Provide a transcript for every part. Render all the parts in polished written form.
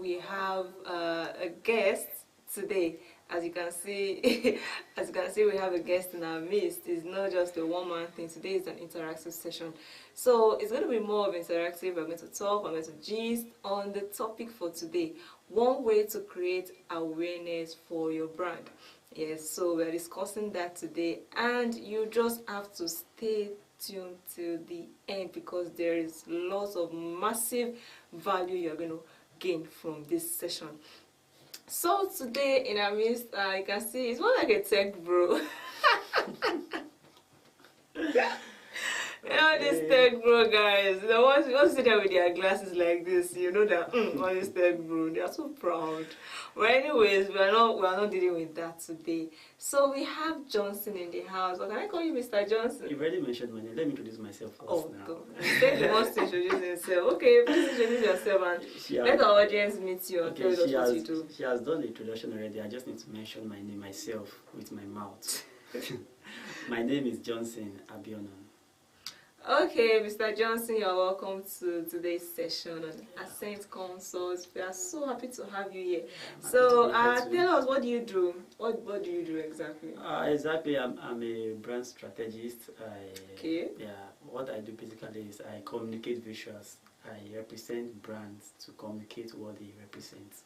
we have a guest today. As you can see, we have a guest in our midst. It's not just a one-man thing. Today is an interactive session, so it's going to be more of interactive. We're going to talk, we're going to gist on the topic for today: one way to create awareness for your brand. Yes, so we're discussing that today, and you just have to stay tuned till the end because there is lots of massive value you're going to gain from this session. So today in our midst, you can see it's more like a tech bro. You know this tech bro guys, the ones who sit there with their glasses like this, you know that all this tech bro, they are so proud. But anyways, we are not dealing with that today. So we have Johnson in the house. Or can I call you Mr. Johnson? You've already mentioned my name. Let me introduce myself first. Oh, now. He wants to introduce himself. Okay, please introduce yourself and let our audience meet you and tell us what you do. She has done the introduction already. I just need to mention my name myself with my mouth. My name is Johnson Abiona. Okay, Mr. Johnson, you're welcome to today's session on Ascent Consult. We are so happy to have you here. So, tell us, what do you do? What do you do exactly? Exactly, I'm a brand strategist. Okay. Yeah, what I do basically is I communicate visuals. I represent brands to communicate what they represent.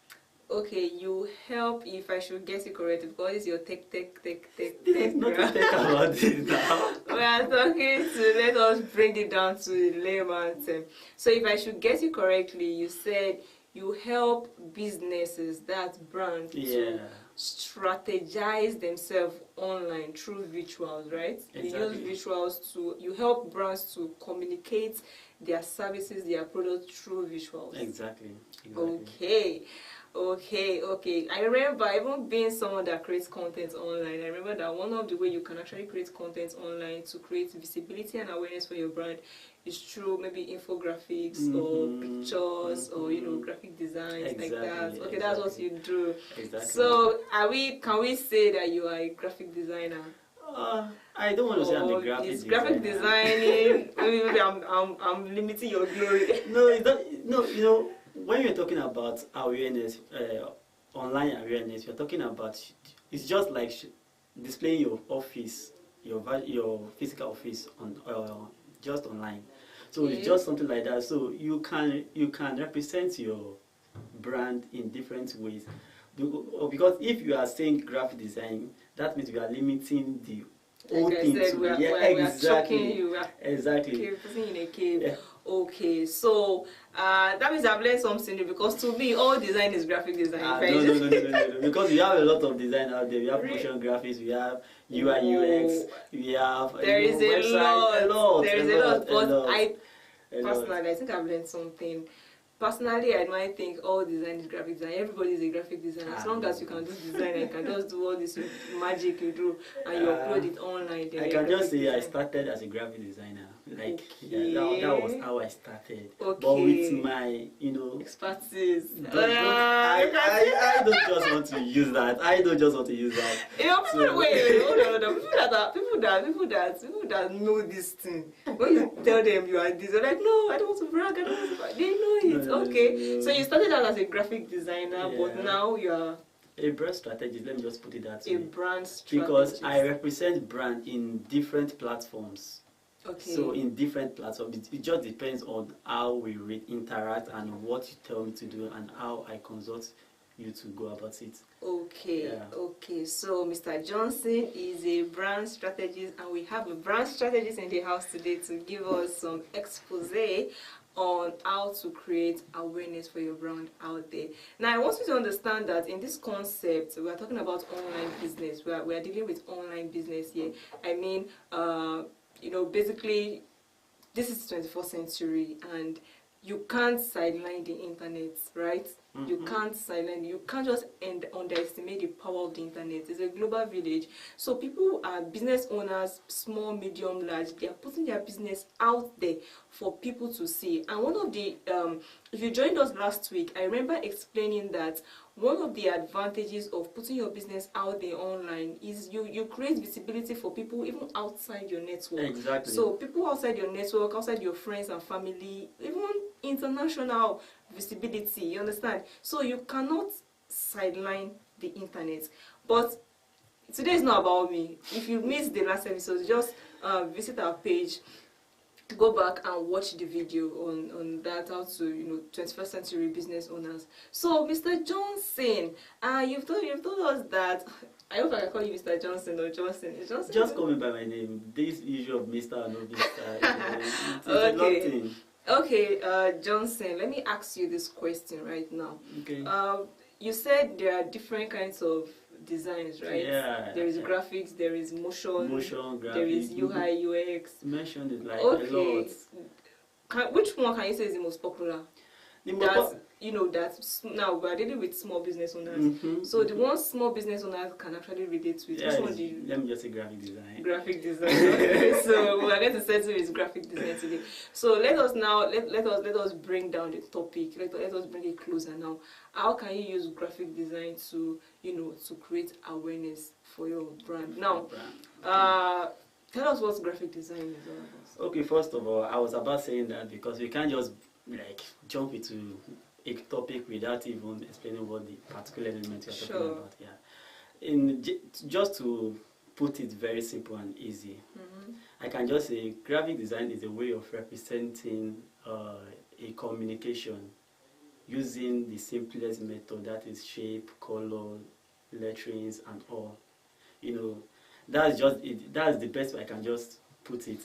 Okay, you help, if I should get it correct, because it's your tech. There's nothing tech about it now. We are talking to, let us bring it down to the layman's term. So if I should get it correctly, you said you help businesses, that's brands, to strategize themselves online through visuals, right? Exactly. You use visuals you help brands to communicate their services, their products through visuals. Exactly. Okay. I remember even being someone that creates content online. I remember that one of the way you can actually create content online to create visibility and awareness for your brand is through maybe infographics or pictures or graphic designs like that. Okay, that's what you do. Exactly. So can we say that you are a graphic designer? I don't want to say I'm a graphic designer. Graphic designing. Maybe I'm limiting your glory. No, it's not. No, you know, when you're talking about awareness, online awareness, you're talking about, it's just like displaying your office, your physical office on just online. So it's just something like that. So you can represent your brand in different ways. Because if you are saying graphic design, that means you are limiting the whole thing to we are choking you. Exactly. Putting in a cave. Yeah. Okay, so that means I've learned something new, because to me all design is graphic design. No. Because we have a lot of design out there. We have motion graphics, we have UI UX, we have there is a lot. But I personally, I think I've learned something. Personally, I might think all design is graphic design. Everybody is a graphic designer. As long as you can do design and can just do all this magic you do and you upload it online. I can just say I started as a graphic designer. Like that was how I started. Okay. But with my expertise. I don't just want to use that. Wait, hold on. People that know this thing. When you tell them you are this, they're like, no, I don't want to brag. They know it. Okay, so you started out as a graphic designer, but now you are a brand strategist. Let me just put it that way. A brand strategist. Because I represent brand in different platforms. Okay. So in different platforms, it just depends on how we interact and what you tell me to do and how I consult you to go about it. Okay. Okay. So Mr. Johnson is a brand strategist, and we have a brand strategist in the house today to give us some expose on how to create awareness for your brand out there. Now, I want you to understand that in this concept, we are talking about online business. We are dealing with online business here. I mean, basically, this is 21st century, and you can't sideline the internet, right? You can't silence, you can't just underestimate the power of the internet. It's a global village. So people are business owners, small, medium, large. They are putting their business out there for people to see. And one of the, if you joined us last week, I remember explaining that one of the advantages of putting your business out there online is you create visibility for people even outside your network. Exactly. So people outside your network, outside your friends and family, even international visibility, you understand? So you cannot sideline the internet. But today is not about me. If you missed the last episode, just visit our page, go back and watch the video on that, how to, 21st century business owners. So Mr. Johnson, you've told us that, I hope I can call you Mr. Johnson or Johnson. Is Johnson? Just call me by my name. This issue of Mr. and no Mr. It's a long Okay. thing. Okay, Johnson, let me ask you this question right now. Okay. You said there are different kinds of designs, right? Yeah. There is graphics, there is motion, graphics. there is UI, UX. Mentioned it like a Okay. lot. Which one can you say is the most popular? The most Now we're dealing with small business owners. Mhm. So the one small business owners can actually relate with. Yeah, Which one do you? let me just say graphic design. Graphic design. Okay, so we are going to settle with graphic design today. So let us now let us bring down the topic. Let us bring it closer now. How can you use graphic design to to create awareness for your brand? Now, tell us what graphic design is all about. Okay, first of all, I was about saying that because we can't just like jump into a topic without even explaining what the particular element you're talking about. Yeah. Just to put it very simple and easy, I can just say graphic design is a way of representing a communication using the simplest method, that is shape, color, letterings, and all. That's just it. That's the best way I can just put it.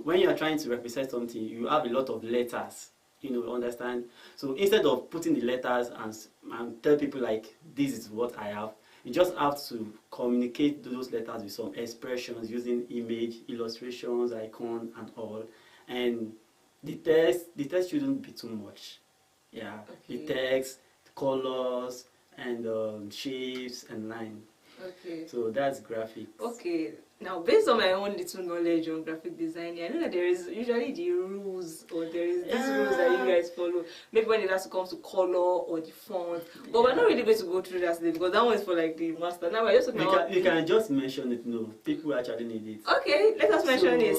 When you are trying to represent something, you have a lot of letters. Understand? So instead of putting the letters and tell people like this is what I have, you just have to communicate those letters with some expressions using image, illustrations, icon, and all. And the text shouldn't be too much. Yeah, Okay. the text, colors, and shapes and line. Okay. So that's graphics. Okay. Now, based on my own little knowledge on graphic design, I know that there is usually the rules, or there is these rules that you guys follow. Maybe when it has to come to color or the font. But we're not really going to go through that today because that one is for like the master. Now we're just talking about. You can just mention it. No, people actually need it. Okay, let us mention it.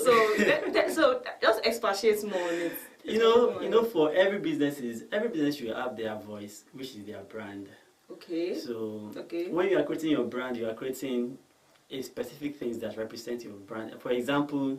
So just expatiate more on it. For every business should have their voice, which is their brand. Okay. So Okay. when you are creating your brand, you are creating a specific things that represent your brand. For example,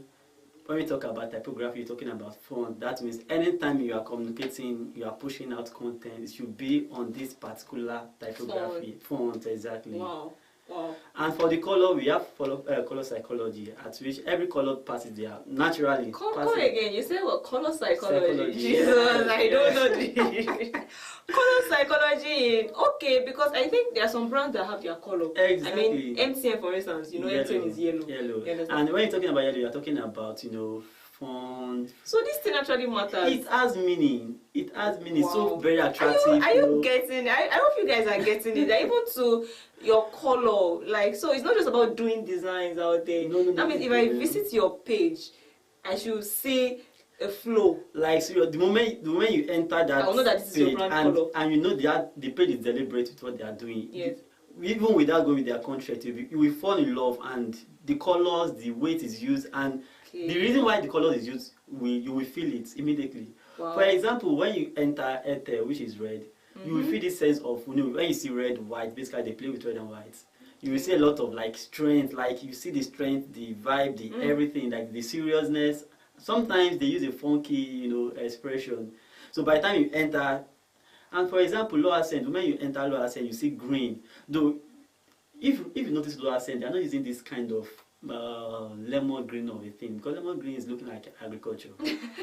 when we talk about typography, you're talking about font. That means anytime you are communicating, you are pushing out content, it should be on this particular typography. Font, exactly. Wow. Wow. And for the color, we have color psychology, at which every color passes there naturally. Come again. You said what? Color psychology. Psychology, Jesus, yeah. I don't know the color psychology. Okay, because I think there are some brands that have their color. Exactly. I mean, MTN, for instance. MTN is yellow. Yellow. You understand? And when you're talking about yellow, you're talking about font. So this thing actually matters. It has meaning. It has meaning. Wow. So very attractive. Are you getting it? I hope you guys are getting it. Even to your color, so it's not just about doing designs out there. No. That means if I visit your page, I should see a flow. So the moment you enter that I will know that this is your brand color. and the page is deliberate with what they are doing. Yes. Even without going with their contract, you will fall in love, and the colors, the way it is used, and Okay. the reason why the color is used, you will feel it immediately. Wow. For example, when you enter Airtel, which is red, you will feel this sense of, when you see red, white, basically they play with red and white. You will see a lot of strength, you see the strength, the vibe, the everything, the seriousness. Sometimes they use a funky, expression. So by the time you enter, and for example, Lower Ascent, when you enter Lower Ascent, you see green. Though, if you notice Lower Ascent, they're not using this kind of lemon green of a thing, because lemon green is looking like agriculture.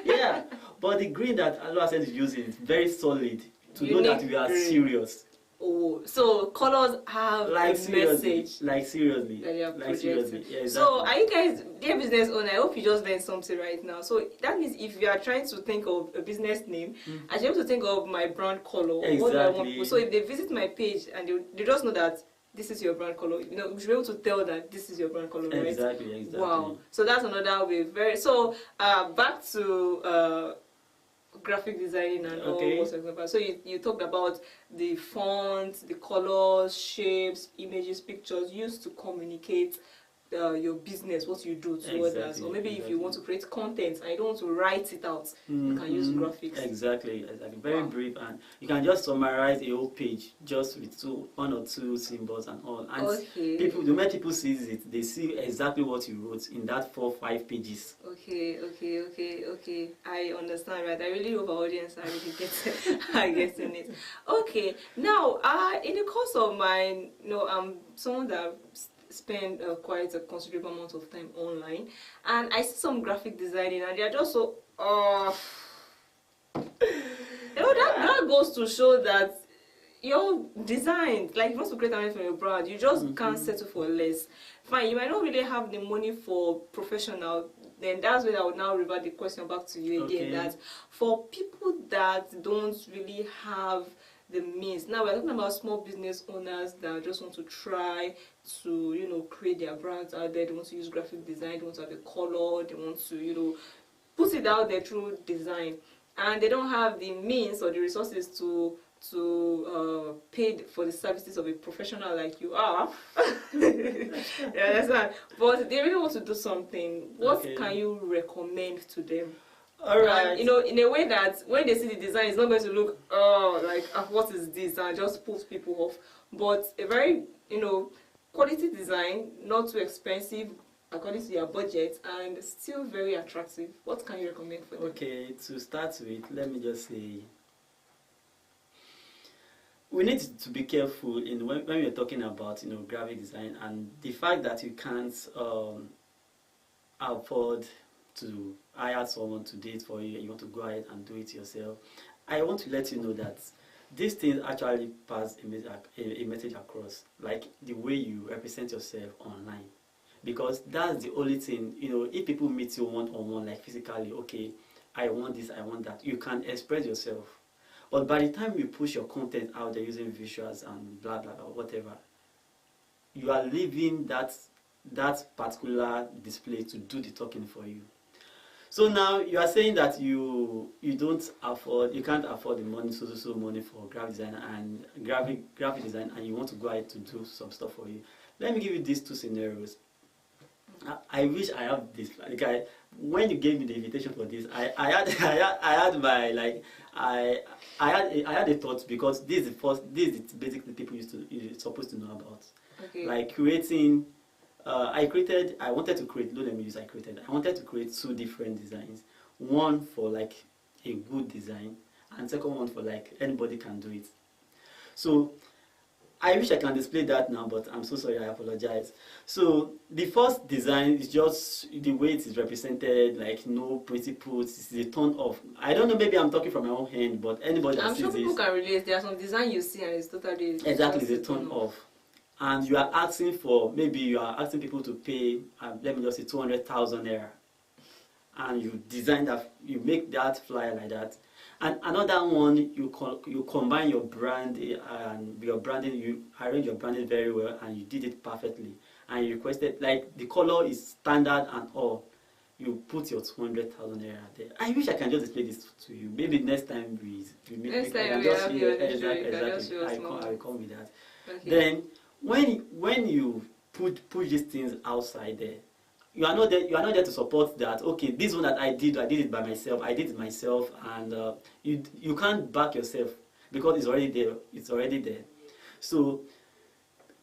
Yeah, but the green that Lower Ascent is using is very solid to know that we are serious. Oh, so colors have a seriously, message. Seriously. That you are Like seriously. Yeah, exactly. So are you guys, dear business owner, I hope you just learned something right now. So that means if you are trying to think of a business name, I should be able to think of my brand color. Exactly. What do I want? So if they visit my page and they just know that this is your brand color, you should be able to tell that this is your brand color, right? Exactly. Wow. So that's another way. So back to graphic design and all whatsoever. So you talked about the fonts, the colors, shapes, images, pictures used to communicate your business, what you do to others, or maybe if you want to create content and you don't want to write it out, you can use graphics. Exactly. Very brief, and you can just summarize a whole page just with one or two symbols and all. And the moment people see it, they see exactly what you wrote in that 4-5 pages. Okay. I understand, right? I really hope our audience are really getting it. Okay. Now, in the course of my, I'm someone that spend quite a considerable amount of time online, and I see some graphic designing and they're just so that goes to show that your design, like if you want to create an image for your brand, you just can't settle for less. Fine, you might not really have the money for professional, then that's where I would now revert the question back to you again, that for people that don't really have the means. Now we're talking about small business owners that just want to try to, create their brands out there. They want to use graphic design, they want to have a color, they want to, put it out there through design. And they don't have the means or the resources to pay for the services of a professional like you are. Yeah, but they really want to do something. What can you recommend to them? Alright. In a way that when they see the design, it's not going to look like what is this, and just put people off. But a very quality design, not too expensive according to your budget, and still very attractive. What can you recommend for them? Okay, to start with, let me just say, we need to be careful when we're talking about graphic design, and the fact that you can't afford to hire someone to do it for you, and you want to go ahead and do it yourself. I want to let you know that these things actually pass a message across, like the way you represent yourself online, because that's the only thing. If people meet you one-on-one, like physically, okay, I want this, I want that, you can express yourself. But by the time you push your content out there using visuals and blah blah blah, whatever, you are leaving that particular display to do the talking for you. So now you are saying that you can't afford the money, so money for graphic design and graphic design, and you want to go ahead to do some stuff for you. Let me give you these two scenarios. I wish I have this. Like when you gave me the invitation for this, I had a thought, because this is basically people you're supposed to know about. Okay. Like creating. I wanted to create two different designs. One for like a good design, and second one for like anybody can do it. So I wish I can display that now, but I'm so sorry, I apologize. So the first design is just the way it is represented, like no principles, it's a ton of, I don't know, maybe I'm talking from my own hand, but anybody that I'm sees sure people this, can relate. There are some design you see and it's totally exactly, it's a ton of. And you are asking people to pay, let me just say 200,000 naira, and you design that, you make that flyer like that. And another one, you combine your brand and your branding, you arrange your branding very well, and you did it perfectly. And you requested, like the color is standard and all. You put your 200,000 naira there. I wish I can just display this to you. Maybe next time we meet. Next time we have you, exactly. I will come with that. Okay. Then when you push these things outside there, you are not there to support that. Okay, this one that I did it by myself. I did it myself, and you can't back yourself because it's already there. It's already there. So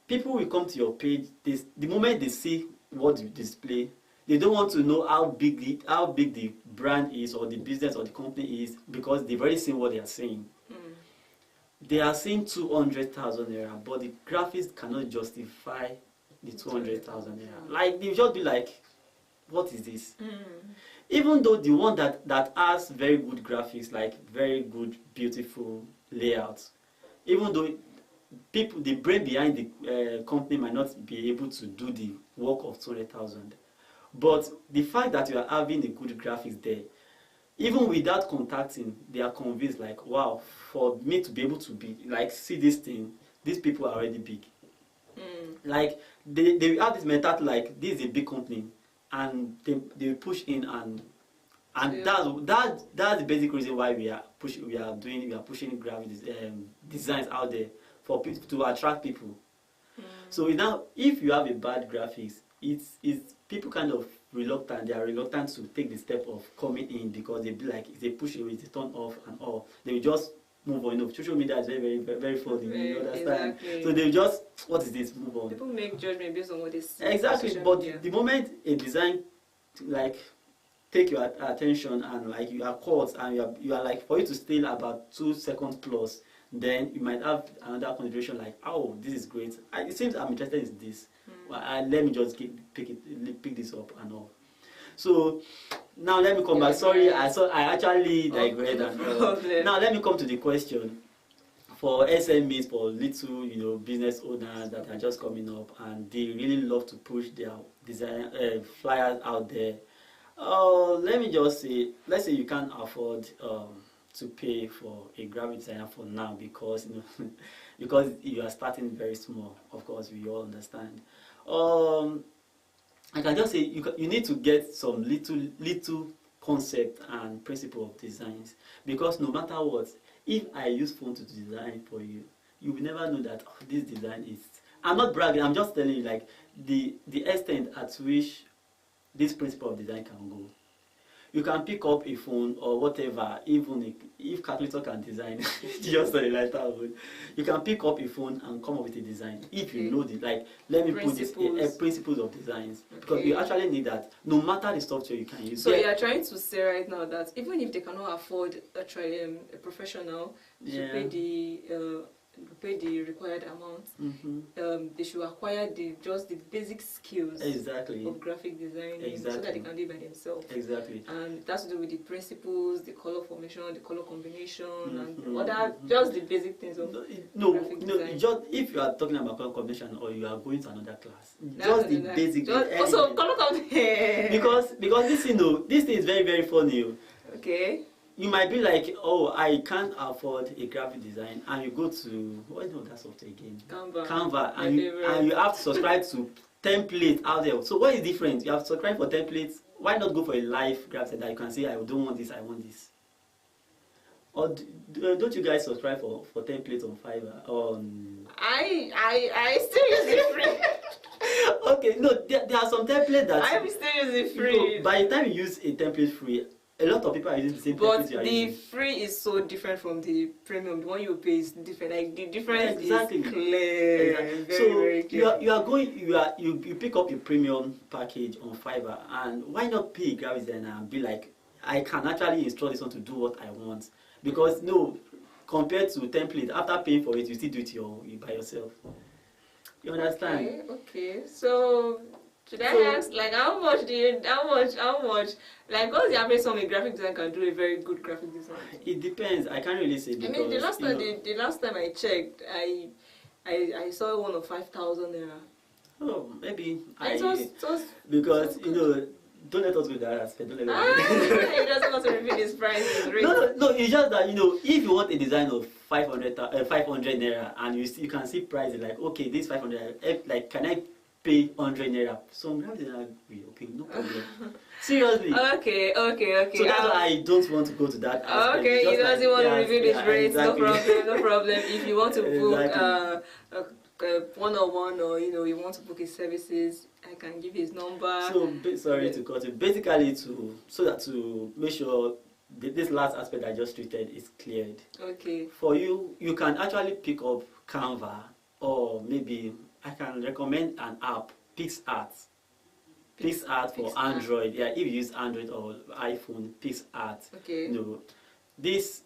people will come to your page. The moment they see what you display, they don't want to know how big the brand is, or the business or the company is, because they've already seen what they are saying. They are saying 200,000 naira, but the graphics cannot justify the 200,000 naira. Like, they just be like, what is this? Even though the one that has very good graphics, like very good, beautiful layouts, even though the brain behind the company might not be able to do the work of 200,000, but the fact that you are having the good graphics there, even without contacting, they are convinced, like, wow, for me to be able to be like, see this thing, these people are already big. Like they have this mentality, like, this is a big company, and they push in, and that's the basic reason why we are pushing graphic designs out there for people to attract people. So now, if you have a bad graphics, it's people kind of reluctant. They are reluctant to take the step of coming in because they be like, if they push away, they turn off and all. They will just move on. You know, social media is very funny. You understand? Exactly. So they will just, what is this? Move on. People make judgment based on what they see. Exactly. But the moment a design like take your attention and like you are caught and you are like, for you to steal about 2 seconds plus, then you might have another consideration like, oh, this is great. It seems I'm interested in this. Well, let me just pick this up and all. So now let me come back. Sorry, I actually digressed. Now let me come to the question for SMEs, for little business owners that are just coming up and they really love to push their design flyers out there. Let me just say, let's say you can't afford to pay for a graphic designer for now because because you are starting very small. Of course, we all understand. I can just say you need to get some little concept and principle of designs, because no matter what, if I use phone to design for you, you will never know that this design is. I'm not bragging. I'm just telling you like the extent at which this principle of design can go. You can pick up a phone or whatever, even if calculator can design, just on a lighter mode, you can pick up a phone and come up with a design. If you know let me put this principles of designs, because you actually need that. No matter the software you can use. So you are trying to say right now that even if they cannot afford actually a professional to pay the required amount, they should acquire just the basic skills of graphic design so that they can do it by themselves. Exactly. And that's to do with the principles, the color formation, the color combination, and other just the basic things of graphic design. Just if you are talking about color combination or you are going to another class, just the basic. Also, color combination. because this thing is very funny. Okay. You might be like, oh, I can't afford a graphic design, and you go to what is that software again? Canva, and you have to subscribe to templates out there. So what is different? You have to subscribe for templates. Why not go for a live graphic that you can say, I don't want this, I want this? Or don't you guys subscribe for templates on Fiverr? I still use it free. Okay, no, there are some templates that I'm still using free. By the time you use a template free, a lot of people are using the same templates you are using. But the free is so different from the premium. The one you pay is different. Like the difference is clear. Exactly. Very clear. You pick up a premium package on Fiverr, and why not pay a graphic designer and be like, I can actually install this one to do what I want? Because compared to template, after paying for it, you still do it by yourself. You understand? Okay. So should I ask, like, how much, like, what's the average sum a graphic design can do a very good graphic design? It depends. I can't really say because, I mean, the last time I checked, I saw one of 5,000 naira. Oh, maybe. Because, don't let us go that aspect. Don't let us he doesn't want to reveal his price. No, it's just that, if you want a design of 500 naira and you can see price, like, okay, this 500, like, can I pay 100 naira? So I'm agree, okay, no problem. Seriously. Okay. So that's why I don't want to go to that aspect. Okay, he doesn't want to reveal his rates. Exactly. No problem. If you want to book one-on-one, or you want to book his services, I can give his number. So sorry to cut you. Basically, to make sure this last aspect I just treated is cleared. Okay. For you can actually pick up Canva, or maybe I can recommend an app, PixArt. PixArt for Android. Yeah, if you use Android or iPhone, PixArt. Okay. These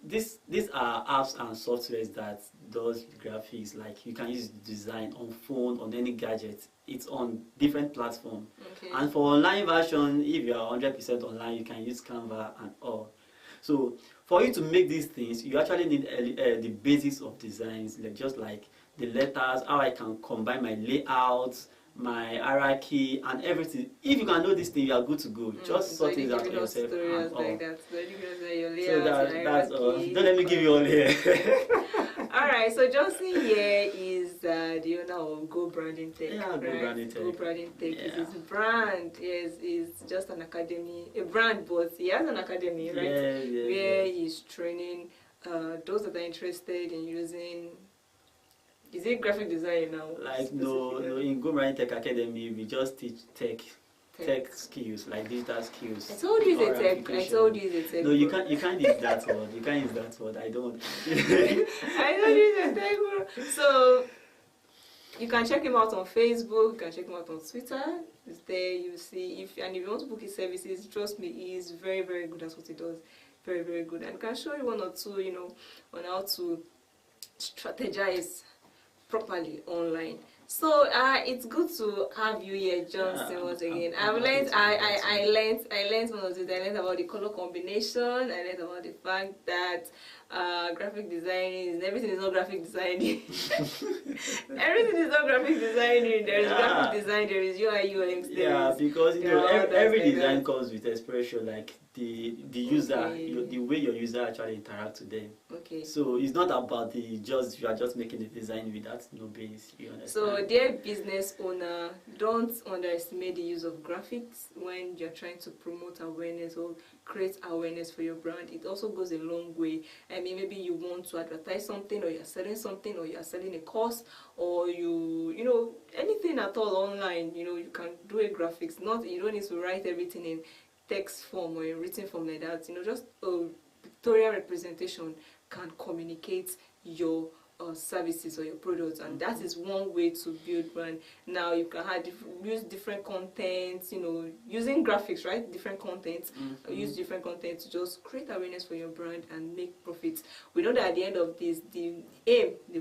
are apps and softwares that does graphics. Like, you can use design on phone, on any gadget. It's on different platforms. Okay. And for online version, if you are 100% online, you can use Canva and all. So for you to make these things, you actually need the basics of designs, just like the letters, how I can combine my layouts, my hierarchy, and everything. If you can know this thing, you are good to go. Just sort things out for yourself. Like that. So that's all. Don't let me give you all here. Alright, so Johnson here is the owner of Go Branding Tech. Yeah, right? Go Branding Tech. Go Branding Tech Yeah. is his brand. Yes, it's just an academy, a brand, but he has an academy, right? Where he's training those that are interested in using. Is Is it graphic design now? Like no, in Go Marine Tech Academy, we just teach tech skills, like digital skills. I told you it's a tech. I told you it's a tech. No, you can't use that word. You can't use that word. I don't. I told you it's a tech bro. So you can check him out on Facebook. You can check him out on Twitter. It's there. You see if you want to book his services, trust me, he is very, very good at what he does. Very, very good, and can show you one or two, on how to strategize properly online. So it's good to have you here, Johnson, once again. I learned one of it. I learned about the color combination. I learned about the fact that graphic designing, everything is not graphic designing. Everything is not graphic designing. There is graphic design, there is UI UX. Yeah, because every design comes with expression, like the user, the way your user actually interacts with them. Okay. So it's not about you are just making the design without no base. You understand? So dear business owner, don't underestimate the use of graphics when you're trying to promote awareness or create awareness for your brand. It also goes a long way. I mean, maybe you want to advertise something, or you're selling something, or you're selling a course, or anything at all online. You can do a graphics. You don't need to write everything in text form or in written form like that. Just a pictorial representation can communicate your services or your products, and that is one way to build brand. Now you can use different contents, using graphics, right? Different contents, use different content to just create awareness for your brand and make profits. We know that at the end of this, the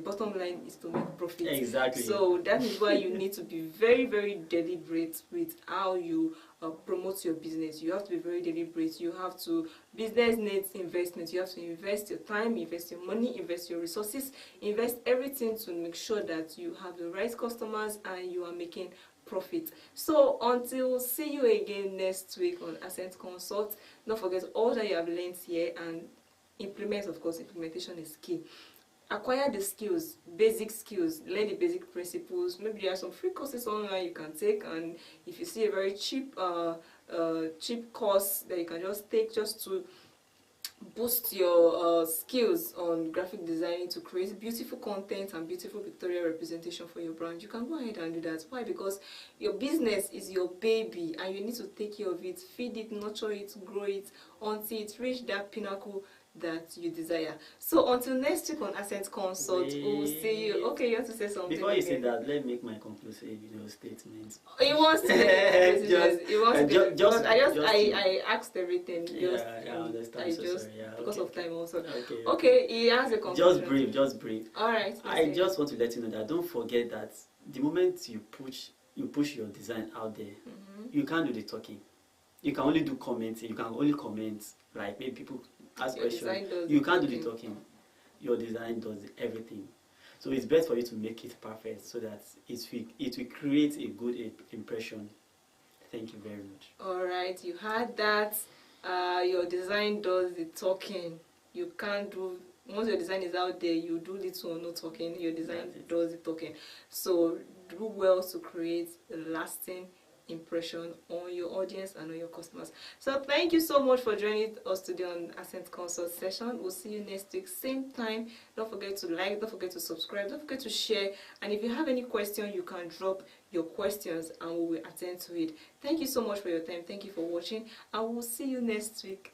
bottom line is to make profits. Exactly. So that is why you need to be very, very deliberate with how you promote your business. You have to be very deliberate. Business needs investment. You have to invest your time, invest your money, invest your resources, invest everything to make sure that you have the right customers and you are making profit. So until see you again next week on Ascent Consult, don't forget all that you have learned here and implement. Of course, implementation is key. Acquire the skills, basic skills, learn the basic principles. Maybe there are some free courses online you can take, and if you see a very cheap course that you can just take just to boost your skills on graphic designing to create beautiful content and beautiful pictorial representation for your brand, you can go ahead and do that. Why? Because your business is your baby and you need to take care of it, feed it, nurture it, grow it until it reaches that pinnacle that you desire. So until next week on Ascent Consult, we will see you. Okay, you have to say something. Before you say that, let me make my conclusive statement. He wants to I asked everything. I understand. Because of time also. Okay, he has a conclusion. Just brief. Alright. I just want to let you know that don't forget that the moment you push your design out there, you can't do the talking. You can only do commenting. You can only comment, like maybe people ask questions. You can't do the talking. Your design does everything. So it's best for you to make it perfect so that it will create a good impression. Thank you very much. Alright, you heard that. Your design does the talking. You can't do, once your design is out there, you do little or no talking. Your design does the talking. So do well to create a lasting impression on your audience and on your customers. So thank you so much for joining us today on Ascent Consult session. We'll see you next week, same time. Don't forget to like, don't forget to subscribe, don't forget to share, and if you have any question, you can drop your questions and we will attend to it. Thank you so much for your time. Thank you for watching, and we'll see you next week.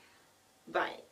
Bye.